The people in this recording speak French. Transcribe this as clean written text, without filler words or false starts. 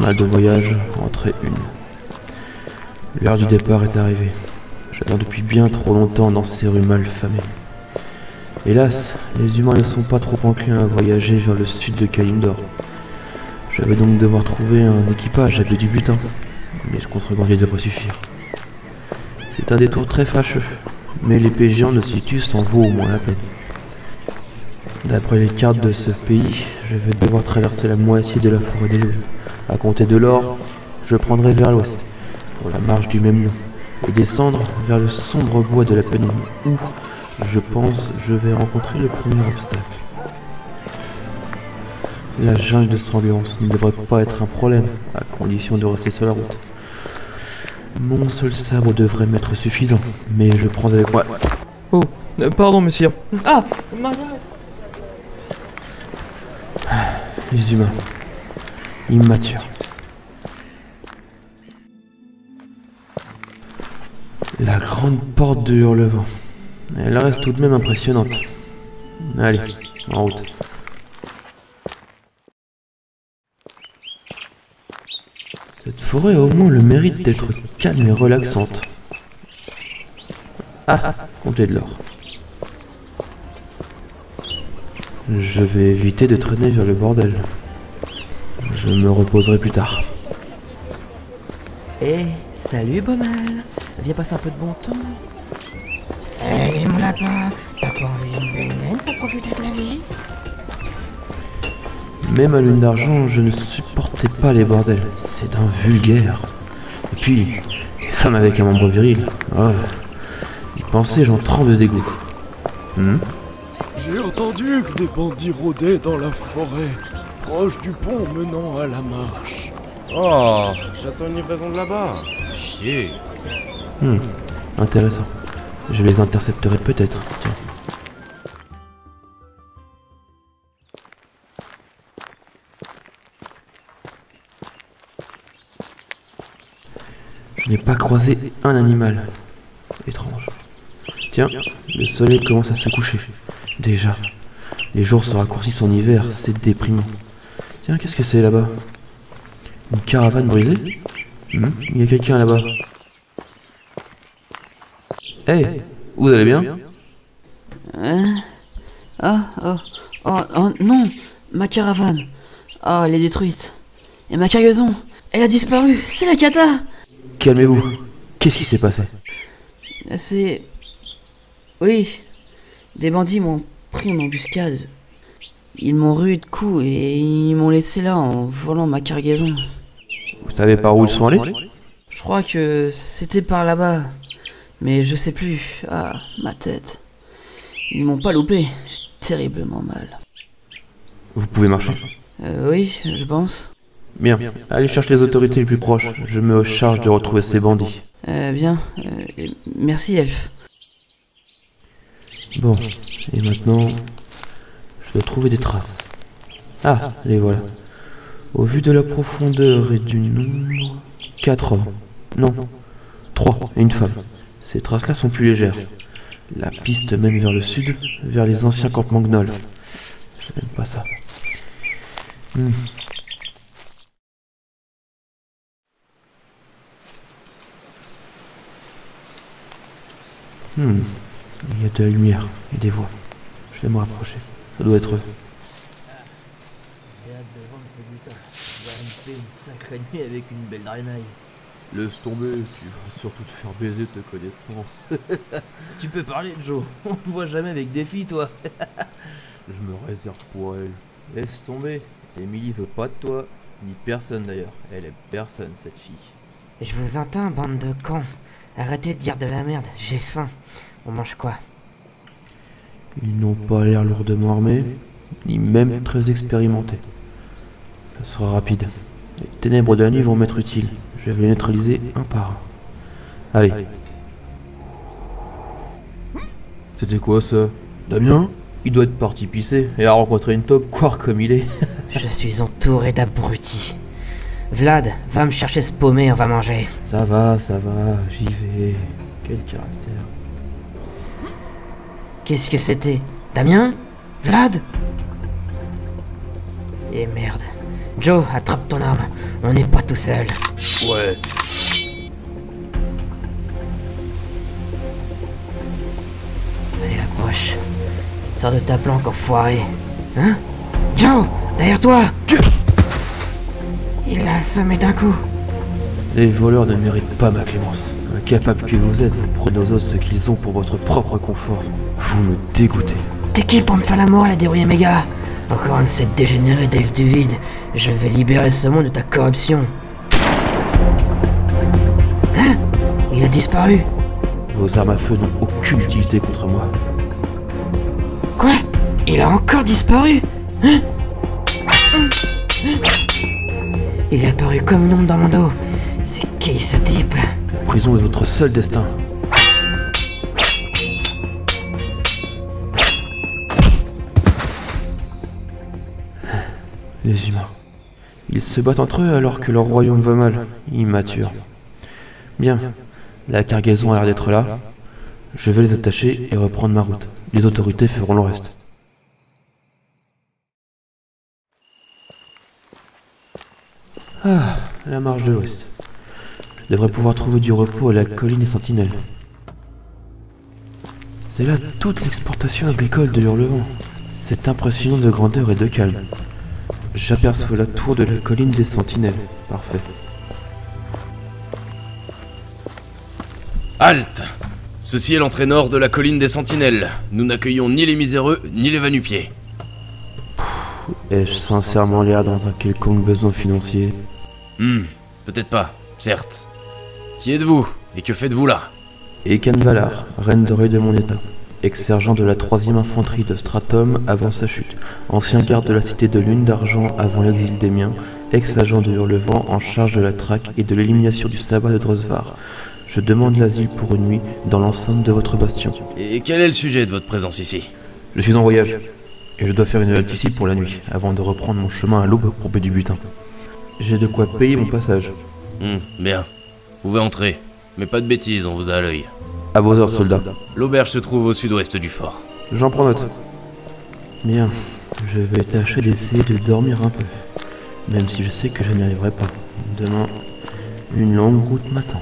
Journal de voyage, entrée 1. L'heure du départ est arrivée. J'attends depuis bien trop longtemps dans ces rues malfamées. Hélas, les humains ne sont pas trop enclins à voyager vers le sud de Kalimdor. Je vais donc devoir trouver un équipage avec du butin, mais ce contrebandier devrait suffire. C'est un détour très fâcheux, mais l'épée géante de Citus en vaut au moins la peine. D'après les cartes de ce pays, je vais devoir traverser la moitié de la forêt des loups. À compter de l'or, je prendrai vers l'ouest, pour la marche du même nom, et descendre vers le sombre bois de la pénombre, où, je pense, je vais rencontrer le premier obstacle. La jungle de Strangulance ne devrait pas être un problème, à condition de rester sur la route. Mon seul sabre devrait m'être suffisant, mais je prends avec moi... Oh, pardon, monsieur. Ah, Margaret. Les humains. Immatures. La grande porte de Hurlevent. Elle reste tout de même impressionnante. Allez, en route. Cette forêt a au moins le mérite d'être calme et relaxante. Ah, comptez de l'or. Je vais éviter de traîner vers le bordel. Je me reposerai plus tard. Salut Bomal. Viens passer un peu de bon temps. Mon lapin, t'as pas envie d'une belle naine pour profiter de la vie? Même à Lune d'Argent, je ne supportais pas les bordels. C'est d'un vulgaire. Et puis, les femmes avec un membre viril. Oh, y penser, j'en tremble de dégoût. J'ai entendu que des bandits rôdaient dans la forêt, proche du pont menant à la marche. Oh, j'attends une livraison de là-bas. Fais chier. Intéressant. Je les intercepterai peut-être. Tiens. Je n'ai pas croisé un animal. Étrange. Tiens, le soleil commence à se coucher. Déjà. Les jours se raccourcissent en hiver, c'est déprimant. Tiens, qu'est-ce que c'est là-bas? Une caravane brisée? Il y a quelqu'un là-bas. Hey, vous allez bien? Oh non, ma caravane. Oh, elle est détruite. Et ma cargaison, elle a disparu. C'est la cata. Calmez-vous. Qu'est-ce qui s'est passé? C'est... Oui, des bandits m'ont pris en embuscade. Ils m'ont rué de coups et ils m'ont laissé là en volant ma cargaison. Vous savez par où ils sont allés? Je crois que c'était par là-bas. Mais je sais plus. Ah, ma tête. Ils m'ont pas loupé. J'ai terriblement mal. Vous pouvez marcher? Oui, je pense. Bien. Allez chercher les autorités les plus proches. Je me charge de retrouver ces bandits. Bien. Merci, Elf. Bon. Et maintenant, je dois trouver des traces. Ah, les voilà. Au vu de la profondeur et du nombre... 4 hommes. Non. 3 et une femme. Ces traces-là sont plus légères. La piste mène vers le sud, vers les anciens campements gnolls. Je n'aime pas ça. Il y a de la lumière et des voix. Je vais me rapprocher. Ça doit être eux. J'ai hâte de vendre ces butins. Tu vas me faire une sacrée nuit avec une belle drainaille. Laisse tomber, tu vas surtout te faire baiser te connaissant. Tu peux parler, Joe. On te voit jamais avec des filles, toi. Je me réserve pour elle. Laisse tomber. Emily veut pas de toi, ni personne d'ailleurs. Elle aime personne, cette fille. Je vous entends, bande de cons. Arrêtez de dire de la merde, j'ai faim. On mange quoi? Ils n'ont pas l'air lourdement armés, ni même très expérimentés. Ça sera rapide. Les ténèbres de la nuit vont m'être utiles. Je vais les neutraliser un par un. Allez. C'était quoi ça? Damien? Il doit être parti pisser et a rencontré une taupe, quoi comme il est. Je suis entouré d'abrutis. Vlad, va me chercher ce paumé, on va manger. Ça va, j'y vais. Quel caractère. Qu'est-ce que c'était? Damien? Vlad? Et merde, Joe, attrape ton arme. On n'est pas tout seul. Ouais. Allez, approche. Sors de ta planque, enfoiré. Hein? Joe, derrière toi! Il l'a assommé d'un coup. Les voleurs ne méritent pas ma clémence. Incapable que vous êtes, vous prenez aux autres ce qu'ils ont pour votre propre confort. Vous me dégoûtez. T'es qui pour me faire l'amour à la dérouillée méga? Encore un de ces dégénérés d'elfes du vide. Je vais libérer ce monde de ta corruption. Hein? Il a disparu. Vos armes à feu n'ont aucune utilité contre moi. Quoi? Il a encore disparu? Hein? Il est apparu comme une ombre dans mon dos. C'est qui ce type? La prison est votre seul destin. Les humains. Ils se battent entre eux alors que leur royaume va mal. Immature. Bien. La cargaison a l'air d'être là. Je vais les attacher et reprendre ma route. Les autorités feront le reste. Ah, la marche de l'Ouest. Je devrais pouvoir trouver du repos à la colline des Sentinelles. C'est là toute l'exportation agricole de Hurlevent. C'est impressionnant de grandeur et de calme. J'aperçois la tour de la colline des Sentinelles. Parfait. Halte! Ceci est l'entrée nord de la colline des Sentinelles. Nous n'accueillons ni les miséreux, ni les va-nu-pieds. Ai-je sincèrement l'air dans un quelconque besoin financier? Peut-être pas, certes. Qui êtes-vous? Et que faites-vous là? Ekan Valar, reine dorée de mon état. Ex-sergent de la 3e infanterie de Stratum avant sa chute. Ancien garde de la cité de Lune d'Argent avant l'exil des miens. Ex-agent de Hurlevent en charge de la traque et de l'élimination du sabbat de Drosvar. Je demande l'asile pour une nuit dans l'enceinte de votre bastion. Et quel est le sujet de votre présence ici? Je suis en voyage, et je dois faire une halte ici pour la nuit, avant de reprendre mon chemin à l'aube pour payer du butin. J'ai de quoi payer mon passage. Bien. Vous pouvez entrer. Mais pas de bêtises, on vous a à l'œil. À vos ordres, soldats. L'auberge se trouve au sud-ouest du fort. J'en prends note. Bien, je vais tâcher d'essayer de dormir un peu. Même si je sais que je n'y arriverai pas. Demain, une longue route m'attend.